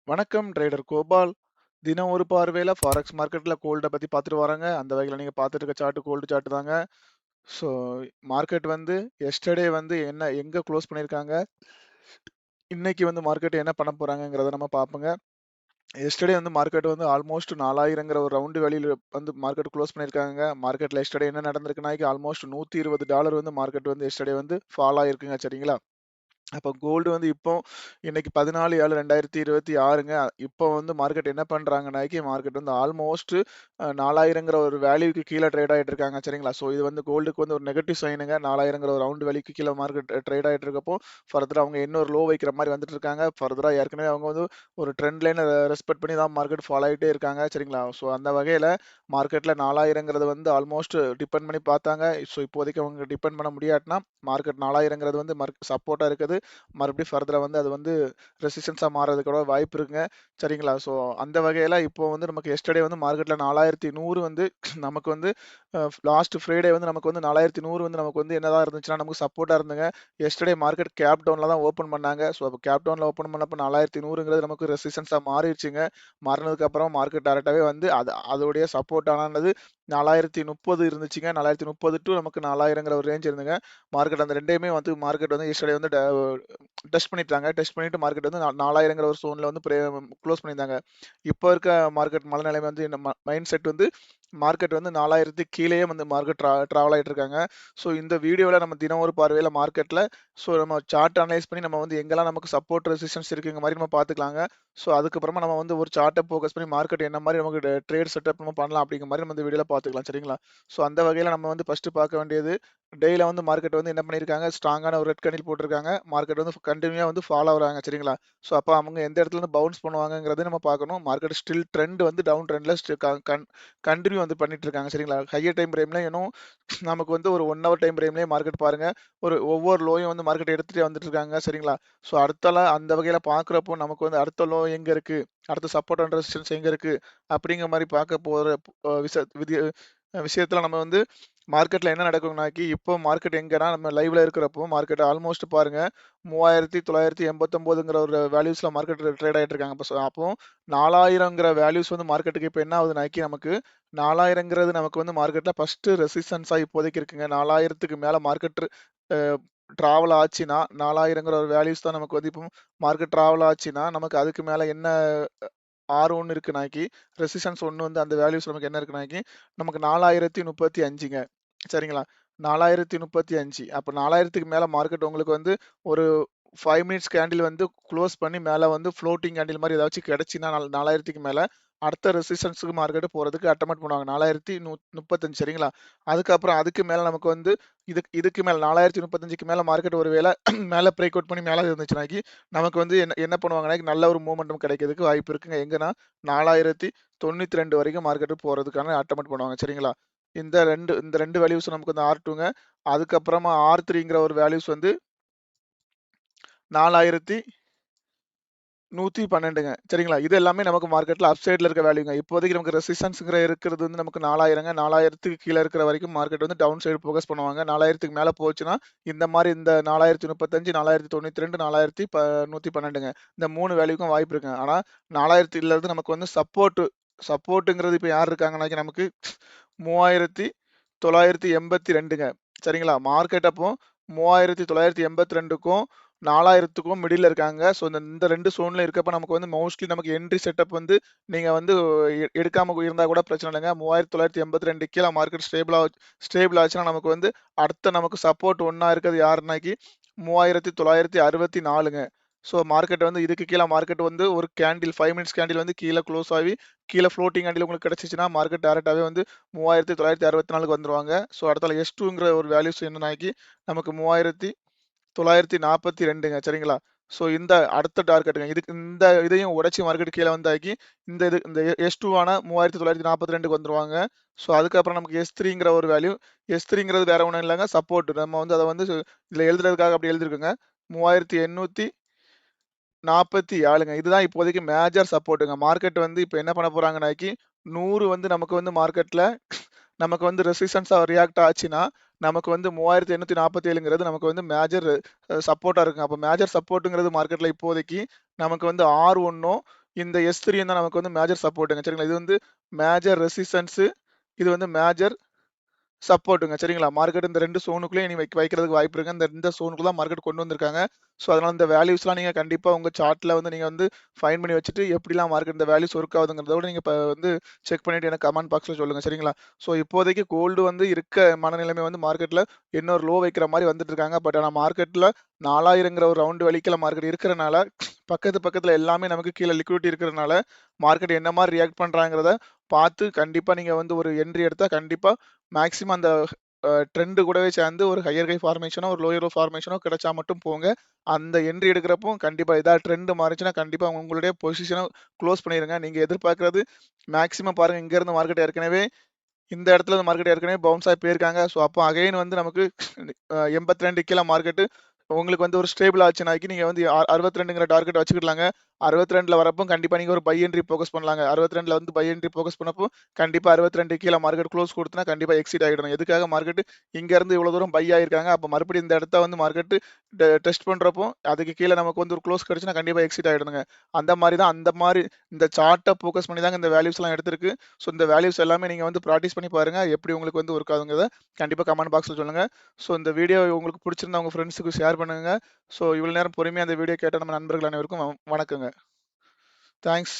வணக்கம் ட்ரேடர் கோபால். தினம் ஒரு பார்வையில ஃபாரெக்ஸ் மார்க்கெட்ல கோல்ட பத்தி பார்த்துட்டு வராங்க. அந்த வகையில நீங்க பார்த்துட்டு இருக்க சார்ட் கோல்டு சார்ட் தாங்க. ஸோ மார்க்கெட் வந்து எஸ்டர்டே வந்து எங்க க்ளோஸ் பண்ணியிருக்காங்க, இன்னைக்கு வந்து மார்க்கெட் என்ன பண்ண போறாங்கங்கிறத நம்ம பார்ப்போங்க. எஸ்டர்டே வந்து மார்க்கெட் வந்து ஆல்மோஸ்ட் 4000ங்கிற ஒரு ரவுண்டு வெளியில வந்து மார்க்கெட் க்ளோஸ் பண்ணியிருக்காங்க. மார்க்கெட்ல எஸ்டர்டே என்ன நடந்திருக்குன்னா ஆல்மோஸ்ட் $120 வந்து மார்க்கெட் வந்து எஸ்டர்டே வந்து ஃபால் ஆயிருக்குங்க. சரிங்களா? அப்போ கோல்டு வந்து இப்போ இன்னைக்கு 14/7/2026ங்க. இப்போ வந்து மார்க்கெட் என்ன பண்றாங்கன்னாக்கி மார்க்கெட் வந்து ஆல்மோஸ்ட் 4000ங்கிற ஒரு வேல்யூக்கு கீழே ட்ரேட் ஆயிட்டு இருக்காங்க. சரிங்களா? ஸோ இது வந்து கோல்டுக்கு வந்து ஒரு நெகட்டிவ் சைனுங்க. 4000ங்கிற ஒரு ரவுண்ட் வேல்யூக்கு கீழே மார்க்கெட் ட்ரேட் ஆயிட்டு இருக்கப்போ ஃபர்தரா அவங்க இன்னொரு லோ வைக்கிற மாதிரி வந்துட்டு இருக்காங்க. ஃபர்தரா ஏற்கனவே அவங்க வந்து ஒரு ட்ரெண்ட் லைனை ரெஸ்பெக்ட் பண்ணி தான் மார்க்கெட் ஃபாலோ ஆகிட்டே இருக்காங்க. சரிங்களா? ஸோ அந்த வகையில் மார்க்கெட்ல 4000ங்கிறது வந்து ஆல்மோஸ்ட் டிபெண்ட் பண்ணி பார்த்தாங்க. ஸோ இப்போதைக்கு அவங்க டிபெண்ட் பண்ண முடியாட்டினா மார்க்கெட் 4000ங்கிறது வந்து சப்போர்ட்டா இருக்குது. மறுபடியும் ஃபர்தரா வந்து அது வந்து ரெசிஸ்டன்ஸா மாறதுக்கு கூட வாய்ப்பு இருக்குங்க. சரிங்களா? ஸோ அந்த வகையில இப்போ வந்து நமக்கு எஸ்டர்டே வந்து மார்க்கெட்ல 4100 வந்து நமக்கு வந்து லாஸ்ட் ஃப்ரைடே வந்து நமக்கு வந்து 4100 வந்து நமக்கு வந்து என்னதான் இருந்துச்சுன்னா நமக்கு சப்போர்ட்டா இருந்துங்க. எஸ்டர்டே மார்க்கெட் கேப் டவுன்ல தான் ஓப்பன் பண்ணாங்க. ஸோ அப்போ கேப் டவுன்ல ஓப்பன் பண்ணப்போ 4100ங்கிறது நமக்கு ரெசிஸ்டன்ஸா மாறிடுச்சுங்க. மாறினதுக்கு அப்புறம் மார்க்கெட் டேரக்டாவே வந்து அதோடைய சப்போர்ட் ஆனது 4030 இருந்துச்சுங்க. 4030 டு நமக்கு 4000ங்கிற ஒரு ரேஞ்ச் இருந்துங்க. மார்க்கெட் அந்த ரெண்டையுமே வந்து மார்க்கெட் வந்து எஸ்டர்டே வந்து டெஸ்ட் பண்ணிட்டாங்க. டெஸ்ட் பண்ணிட்டு மார்க்கெட் வந்து 4000ங்கிற ஒரு சோன்ல வந்து க்ளோஸ் பண்ணியிருந்தாங்க. இப்போ இருக்க மார்க்கெட் மனநிலைமை வந்து என்ன மைண்ட் செட் வந்து மார்க்கெட் வந்து 4000 கீழேயே வந்து மார்க்கெட் டிராவல் ஆயிட்டு இருக்காங்க. ஸோ இந்த வீடியோவில் நம்ம தினம் ஒரு பார்வையில் மார்க்கெட்டில் ஸோ நம்ம சார்ட் அனலைஸ் பண்ணி நம்ம வந்து எங்கெல்லாம் நமக்கு சப்போர்ட் ரெசிஸ்டன்ஸ் இருக்குங்க மாதிரி நம்ம பார்த்துக்கலாங்க. ஸோ அதுக்கப்புறமா நம்ம வந்து ஒரு சார்ட்டை ஃபோக்கஸ் பண்ணி மார்க்கெட் என்ன மாதிரி நமக்கு ட்ரேட் செட்டப் நம்ம பண்ணலாம் அப்படிங்கிற மாதிரி நம்ம இந்த வீடியோவில் பார்த்துக்கலாம். சரிங்களா? ஸோ அந்த வகையில் நம்ம வந்து ஃபர்ஸ்ட் பார்க்க வேண்டியது டெய்ல வந்து மார்க்கெட் வந்து என்ன பண்ணியிருக்காங்க, ஸ்ட்ராங்கான ஒரு ரெட் கேண்டில் போட்டிருக்காங்க. மார்க்கெட் வந்து கண்டினியூவா வந்து ஃபாலோ ஆகுறாங்க. சரிங்களா? ஸோ அப்போ அவங்க எந்த இடத்துல இருந்து பவுன்ஸ் பண்ணுவாங்கங்கிறத நம்ம பார்க்கணும். மார்க்கெட் ஸ்டில் ட்ரெண்ட் வந்து டவுன் ட்ரெண்ட்ல கண்டினியூ வந்து பண்ணிட்டு இருக்காங்க. சரிங்களா? ஹையர் டைம் பிரேம்ல இன்னும் நமக்கு வந்து ஒரு 1 ஹவர் டைம் பிரேம்லயே மார்க்கெட் பாருங்க. ஒவ்வொரு லோயும் வந்து மார்க்கெட் எடுத்துட்டே வந்துட்டு இருக்காங்க. சரிங்களா? ஸோ அடுத்தல அந்த வகையில பார்க்குறப்போ நமக்கு வந்து அடுத்த லோ எங்க இருக்கு? அடுத்த சப்போர்ட் அண்ட் ரெசிஸ்டன்ஸ் எங்க இருக்கு? அப்படிங்கிற மாதிரி பார்க்க போற அ விஷ விதி விஷயத்துல நம்ம வந்து மார்க்கெட்ல என்ன நடக்கும்னாக்கி இப்போ மார்க்கெட் எங்கன்னா நம்ம லைவ்ல இருக்கிறப்போ மார்க்கெட் ஆல்மோஸ்ட் பாருங்க 3989ங்கிற ஒரு வேல்யூஸ்ல மார்க்கெட் ட்ரேட் ஆயிட்டு இருக்காங்க. அப்போ 4000ங்கிற வேல்யூஸ் வந்து மார்க்கெட்டுக்கு இப்போ என்ன ஆகுதுனாக்கி நமக்கு 4000ங்கிறது நமக்கு வந்து மார்க்கெட்ல ஃபர்ஸ்ட் ரெசிஸ்டன்ஸா இப்போதைக்கு இருக்குங்க. 4000க்கு மேல மார்க்கெட் டிராவல் ஆச்சுன்னா 4000ங்கிற ஒரு வேல்யூஸ் தான் நமக்கு வந்து இப்போ மார்க்கெட் டிராவல் ஆச்சுன்னா நமக்கு அதுக்கு மேல என்ன R1 இருக்குனாக்கி ரெசிஸ்டன்ஸ் 1 வந்து அந்த வேல்யூஸ் நமக்கு என்ன இருக்குனாக்கி நமக்கு 4035ங்க. சரிங்களா? 4035 அப்ப 4000க்கு மேல மார்க்கெட் உங்களுக்கு வந்து ஒரு 5 மினிட்ஸ் கேண்டில் வந்து குளோஸ் பண்ணி மேல வந்து ஃப்ளோட்டிங் கேண்டில் மாரி ஏதாச்சும் கிடைச்சுன்னா 4000க்கு மேல அடுத்த ரெசிஸ்டன்ஸ்க்கு மார்க்கெட் போறதுக்கு அட்டெம்ப்ட் பண்ணுவாங்க. 4035 சரிங்களா? அதுக்கப்புறம் அதுக்கு மேல நமக்கு வந்து இதுக்கு மேல 4035க்கு மேல மார்க்கெட் ஒரு வேள மேல பிரேக் அவுட் பண்ணி மேல இருந்துச்சுனாக்கி நமக்கு வந்து என்ன என்ன பண்ணுவாங்கன்னா நல்ல ஒரு மூமெண்டம் கிடைக்கிறதுக்கு வாய்ப்பு இருக்குங்க. எங்கன்னா 4092 வரைக்கும் மார்க்கெட் போறதுக்கான அட்டெம்ப்ட் பண்ணுவாங்க. சரிங்களா? இந்த 2 வேல்யூஸ் நமக்கு வந்து R2ங்க. அதுக்கப்புறமா R3ங்கிற ஒரு வேல்யூஸ் வந்து 4112ங்க. சரிங்களா? இது எல்லாமே நமக்கு மார்க்கெட்ல அப் சைட்ல இருக்க வேல்யூங்க. இப்போதைக்கு நமக்கு ரெசிஸ்டன்ஸ்ங்கிற இருக்கிறது வந்து நமக்கு 4000ங்க. 4000க்கு கீழ இருக்கிற வரைக்கும் மார்க்கெட் வந்து டவுன் சைடு ஃபோகஸ் பண்ணுவாங்க. 4000க்கு மேல போச்சுன்னா, இந்த மாரி இந்த 4035, 4092, 4112ங்க. இந்த 3 வேல்யூக்கும் வாய்ப்பு இருக்குங்க. ஆனா 4000ல இருந்து நமக்கு வந்து சப்போர்ட்ங்கிறது இப்ப யார் இருக்காங்கன்னாக்கி நமக்கு 3982ங்க. சரிங்களா? மார்க்கெட் அப்போ 3982க்கும் 4000த்துக்கும் மிடில்ல இருக்காங்க. ஸோ இந்த 2 சோன்ல இருக்கப்ப நமக்கு வந்து மோஸ்ட்லி நமக்கு என்ட்ரி செட்டப் வந்து நீங்க வந்து எடுக்காம இருந்தா கூட பிரச்சனை இல்லங்க. 3982 கீழ மார்க்கெட் ஸ்டேபிள் ஆச்சுன்னா நமக்கு வந்து அடுத்த நமக்கு சப்போர்ட் ஒண்ணா இருக்கிறது யாருன்னாக்கி 3964ங்க. ஸோ மார்க்கெட் வந்து இதுக்கு கீழ மார்க்கெட் வந்து ஒரு கேண்டில் 5 மினிட்ஸ் கேண்டில் வந்து கீழ குளோஸ் ஆகி கீழ ஃப்ளோட்டிங் கேண்டில் உங்களுக்கு கிடைச்சுச்சுன்னா மார்க்கெட் டைரக்டாவே வந்து 3964க்கு வந்துருவாங்க. ஸோ அடுத்தால S2ங்கிற ஒரு வேல்யூஸ் என்னன்னாக்கி நமக்கு 3942ங்க. சரிங்களா? ஸோ இந்த அடுத்த டார்கெட்டுங்க. இந்த இதையும் உடைச்சு மார்க்கெட் கீழ வந்தாக்கி இந்த S2 ஆன 3942க்கு வந்துருவாங்க. ஸோ அதுக்கப்புறம் நமக்கு S3ங்கிற ஒரு வேல்யூ S3ங்கிறது வேற ஒண்ணும் இல்லங்க. சப்போர்ட் நம்ம வந்து அத வந்து இதுல எழுதுறதுக்காக அப்படி எழுதியிருக்கோங்க. 3847ங்க. இதுதான் இப்போதைக்கு மேஜர் சப்போர்ட்டுங்க. மார்க்கெட் வந்து இப்ப என்ன பண்ண போறாங்கனாக்கி 100 வந்து நமக்கு வந்து மார்க்கெட்ல நமக்கு வந்து ரெசிஸ்டன்ஸா ரியாக்ட் ஆச்சுன்னா, நமக்கு வந்து 3847ங்கிறது நமக்கு வந்து மேஜர் சப்போர்ட்டா இருக்குங்க. அப்ப மேஜர் சப்போர்ட்ங்கிறது மார்க்கெட்ல இப்போதைக்கு நமக்கு வந்து R1ம் இந்த S3 தான் நமக்கு வந்து மேஜர் சப்போர்ட்டுங்க. சரிங்களா? இது வந்து மேஜர் ரெசிஸ்டன்ஸ், இது வந்து மேஜர் சப்போர்ட்டுங்க. சரிங்களா? மார்க்கெட் இந்த 2 ஸோனுக்குள்ளயே நீ வைக்கிறதுக்கு வாய்ப்பு இருக்கு. இந்த ஸோனுக்குள்ள தான் மார்க்கெட் கொண்டு வந்திருக்காங்க. ஸோ அதனால இந்த வேல்யூஸ்லாம் நீங்க கண்டிப்பா உங்க சார்ட்ல வந்து நீங்க வந்து ஃபைண்ட் பண்ணி வச்சுட்டு எப்படிலாம் மார்க்கெட் இந்த வேல்யூஸ் ஒர்க் ஆகுதுங்கிறத விட நீங்க இப்ப வந்து செக் பண்ணிட்டு எனக்கு கமெண்ட் பாக்ஸ்ல சொல்லுங்க. சரிங்களா? ஸோ இப்போதைக்கு கோல்டு வந்து இருக்க மனநிலைமை வந்து மார்க்கெட்ல இன்னொரு லோ வைக்கிற மாரி வந்துட்டு இருக்காங்க. பட் ஆனா மார்க்கெட்ல 4000ங்கிற ஒரு ரவுண்ட் வலிக்கல மார்க்கெட் இருக்கிறனால, பக்கத்துல எல்லாமே நமக்கு கீழ லிக்விடிட்டி இருக்கிறனால, மார்க்கெட் என்ன மாரி ரியாக்ட் பண்றாங்கிறத பார்த்து கண்டிப்பா நீங்க வந்து ஒரு என்ட்ரி எடுத்தா கண்டிப்பா மேக்ஸிமம் அந்த ட்ரெண்ட் கூடவே சேர்ந்து ஒரு ஹையர் ஹை ஃபார்மேஷனோ, ஒரு லோயர் லோ ஃபார்மேஷனோ கிடைச்சா மட்டும் போங்க. அந்த என்ட்ரி எடுக்கிறப்போ கண்டிப்பா ஏதாவது ட்ரெண்ட் மாறுச்சுன்னா, கண்டிப்பா உங்களுடைய பொசிஷன குளோஸ் பண்ணிருங்க. நீங்க எதிர்பார்க்கிறது மேக்ஸிமம் பாருங்க, இங்க இருந்து மார்க்கெட் ஏற்கனவே இந்த இடத்துல இருந்து மார்க்கெட் ஏற்கனவே பவுன்ஸ் ஆகி போயிருக்காங்க. ஸோ அப்போ அகைன் வந்து நமக்கு 82 கீழ மார்க்கெட் உங்களுக்கு வந்து ஒரு ஸ்டேபிள் ஆச்சுனாக்கி நீங்க வந்து 62ங்கிற டார்கெட் வச்சுக்கலாங்க. 62ல வரப்போ கண்டிப்பா நீங்க ஒரு பை என்ட்ரி ஃபோக்கஸ் பண்ணலாங்க. 62ல வந்து பை என்ட்ரி ஃபோக்கஸ் பண்ணப்போ கண்டிப்பா 62 கீழ மார்க்கெட் க்ளோஸ் கொடுத்தனா கண்டிப்பா எக்ஸிட் ஆகிடணும். எதுக்காக மார்க்கெட் இங்க இருந்து இவ்வளவு தூரம் பை ஆயிருக்காங்க. அப்ப மறுபடியும் இந்த இடத்த வந்து மார்க்கெட் டெஸ்ட் பண்றப்போ அதுக்கு கீழ நமக்கு வந்து ஒரு க்ளோஸ் கிடைச்சுனா கண்டிப்பா எக்ஸிட் ஆகிடணுங்க. அந்த மாரி இந்த சார்ட்ட ஃபோக்கஸ் பண்ணி தாங்க இந்த வேல்யூஸ்லாம் எடுத்திருக்கு. ஸோ இந்த வேல்யூஸ் எல்லாமே நீங்க வந்து பிராக்டிஸ் பண்ணி பாருங்க. எப்படி உங்களுக்கு வந்து ஒர்க் ஆகுங்கிறத கண்டிப்பா கமெண்ட் பாக்ஸ்ல சொல்லுங்க. ஸோ இந்த வீடியோ உங்களுக்கு பிடிச்சிருந்தா உங்க ஃப்ரெண்ட்ஸுக்கு ஷேர் பண்ணுங்க. ஸோ இவ்வளவு நேரம் பொறுமையா அந்த வீடியோ கேட்ட நம்ம நண்பர்கள் அனைவருக்கும் வணக்கங்க. தேங்க்ஸ்.